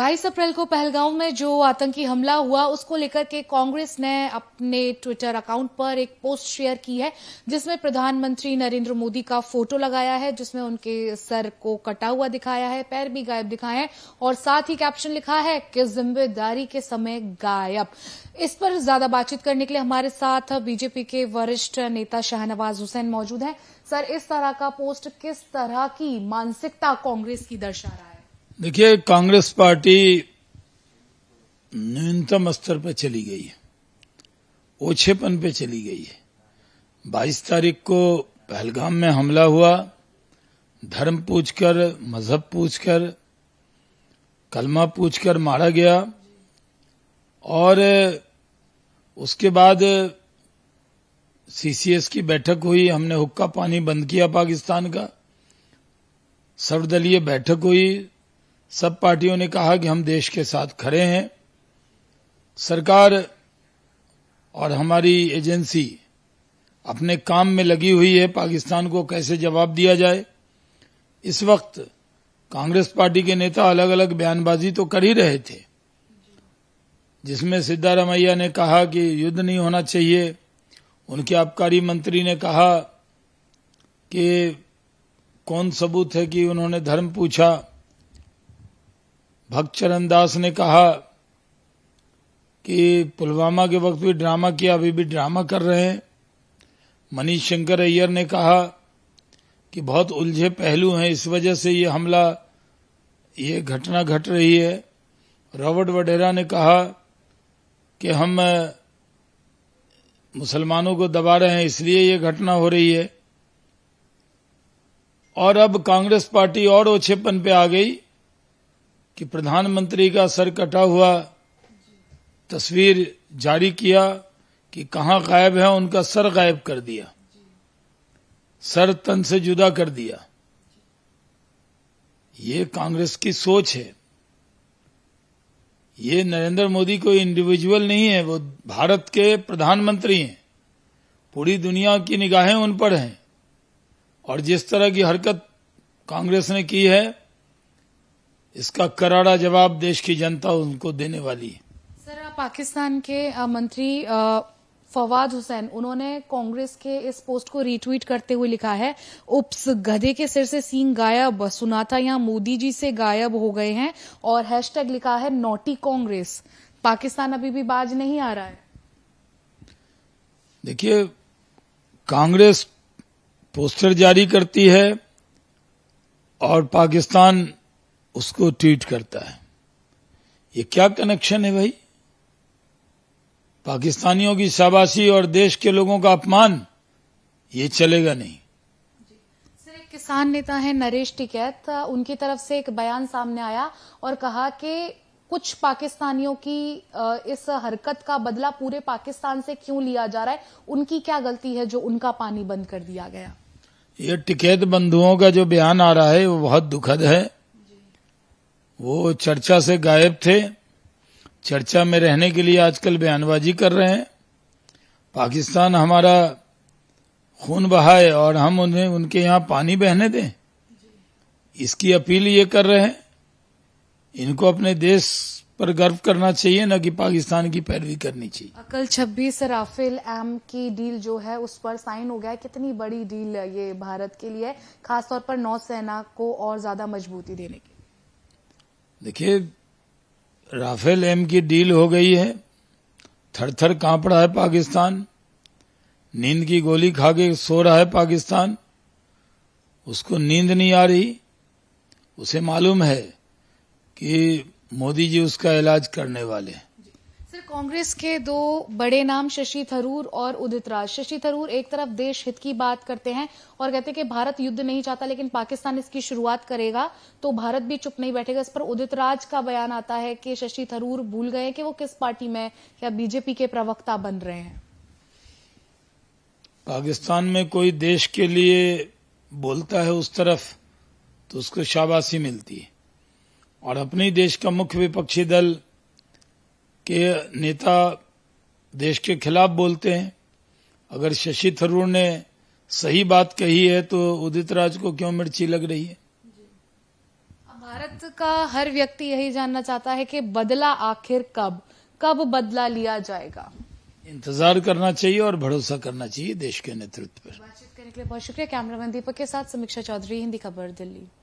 22 अप्रैल को पहलगांव में जो आतंकी हमला हुआ उसको लेकर के कांग्रेस ने अपने ट्विटर अकाउंट पर एक पोस्ट शेयर की है जिसमें प्रधानमंत्री नरेंद्र मोदी का फोटो लगाया है, जिसमें उनके सर को कटा हुआ दिखाया है, पैर भी गायब दिखाए हैं और साथ ही कैप्शन लिखा है कि जिम्मेदारी के समय गायब। इस पर ज्यादा बातचीत करने के लिए हमारे साथ बीजेपी के वरिष्ठ नेता शाहनवाज हुसैन मौजूद हैं। सर, इस तरह का पोस्ट किस तरह की मानसिकता कांग्रेस की दर्शा रहा है? देखिए, कांग्रेस पार्टी न्यूनतम स्तर पर चली गई है, ओछेपन पे चली गई है। 22 तारीख को पहलगाम में हमला हुआ, धर्म पूछकर, मजहब पूछकर, कलमा पूछकर मारा गया और उसके बाद सीसीएस की बैठक हुई, हमने हुक्का पानी बंद किया पाकिस्तान का, सर्वदलीय बैठक हुई, सब पार्टियों ने कहा कि हम देश के साथ खड़े हैं। सरकार और हमारी एजेंसी अपने काम में लगी हुई है, पाकिस्तान को कैसे जवाब दिया जाए। इस वक्त कांग्रेस पार्टी के नेता अलग अलग बयानबाजी तो कर ही रहे थे, जिसमें सिद्धारमैया ने कहा कि युद्ध नहीं होना चाहिए, उनके आबकारी मंत्री ने कहा कि कौन सबूत है कि उन्होंने धर्म पूछा, भक्त चरण दास ने कहा कि पुलवामा के वक्त भी ड्रामा किया, अभी भी ड्रामा कर रहे हैं। मनीष शंकर अय्यर ने कहा कि बहुत उलझे पहलू हैं, इस वजह से ये हमला, ये घटना घट रही है। रॉबर्ट वडेरा ने कहा कि हम मुसलमानों को दबा रहे हैं, इसलिए ये घटना हो रही है। और अब कांग्रेस पार्टी और ओछेपन पे आ गई कि प्रधानमंत्री का सर कटा हुआ तस्वीर जारी किया कि कहां गायब है, उनका सर गायब कर दिया, सर तन से जुदा कर दिया। ये कांग्रेस की सोच है। ये नरेंद्र मोदी कोई इंडिविजुअल नहीं है, वो भारत के प्रधानमंत्री हैं, पूरी दुनिया की निगाहें उन पर हैं और जिस तरह की हरकत कांग्रेस ने की है, इसका करारा जवाब देश की जनता उनको देने वाली है। सर, पाकिस्तान के मंत्री फवाद हुसैन, उन्होंने कांग्रेस के इस पोस्ट को रीट्वीट करते हुए लिखा है, उप्स, गधे के सिर से सींग गायब, सुना था यहां मोदी जी से गायब हो गए हैं और हैशटैग लिखा है नॉटी कांग्रेस। पाकिस्तान अभी भी बाज नहीं आ रहा है। देखिए, कांग्रेस पोस्टर जारी करती है और पाकिस्तान उसको ट्वीट करता है। ये क्या कनेक्शन है भाई? पाकिस्तानियों की शाबाशी और देश के लोगों का अपमान, ये चलेगा नहीं। सर, एक किसान नेता है नरेश टिकैत, उनकी तरफ से एक बयान सामने आया और कहा कि कुछ पाकिस्तानियों की इस हरकत का बदला पूरे पाकिस्तान से क्यों लिया जा रहा है, उनकी क्या गलती है जो उनका पानी बंद कर दिया गया? ये टिकैत बंधुओं का जो बयान आ रहा है वो बहुत दुखद है। वो चर्चा से गायब थे, चर्चा में रहने के लिए आजकल बयानबाजी कर रहे हैं। पाकिस्तान हमारा खून बहाए और हम उन्हें उनके यहाँ पानी बहने दें, इसकी अपील ये कर रहे हैं। इनको अपने देश पर गर्व करना चाहिए, न कि पाकिस्तान की पैरवी करनी चाहिए। कल 26 राफेल एम की डील जो है उस पर साइन हो गया है। कितनी बड़ी डील ये भारत के लिए, खासतौर पर नौसेना को और ज्यादा मजबूती देने की? देखिए, राफेल एम की डील हो गई है, थर थर कांप रहा है पाकिस्तान, नींद की गोली खा के सो रहा है पाकिस्तान, उसको नींद नहीं आ रही। उसे मालूम है कि मोदी जी उसका इलाज करने वाले हैं। सर, कांग्रेस के दो बड़े नाम शशि थरूर और उदित राज। शशि थरूर एक तरफ देश हित की बात करते हैं और कहते हैं कि भारत युद्ध नहीं चाहता, लेकिन पाकिस्तान इसकी शुरुआत करेगा तो भारत भी चुप नहीं बैठेगा। इस पर उदित राज का बयान आता है कि शशि थरूर भूल गए कि वो किस पार्टी में या बीजेपी के प्रवक्ता बन रहे हैं। पाकिस्तान में कोई देश के लिए बोलता है उस तरफ तो उसको शाबाशी मिलती है, और अपने देश का मुख्य विपक्षी दल के नेता देश के खिलाफ बोलते हैं। अगर शशि थरूर ने सही बात कही है तो उदित राज को क्यों मिर्ची लग रही है? भारत का हर व्यक्ति यही जानना चाहता है कि बदला आखिर कब बदला लिया जाएगा। इंतजार करना चाहिए और भरोसा करना चाहिए देश के नेतृत्व पर। बातचीत करने के लिए बहुत शुक्रिया। कैमरामैन दीपक के साथ समीक्षा चौधरी, हिंदी खबर, दिल्ली।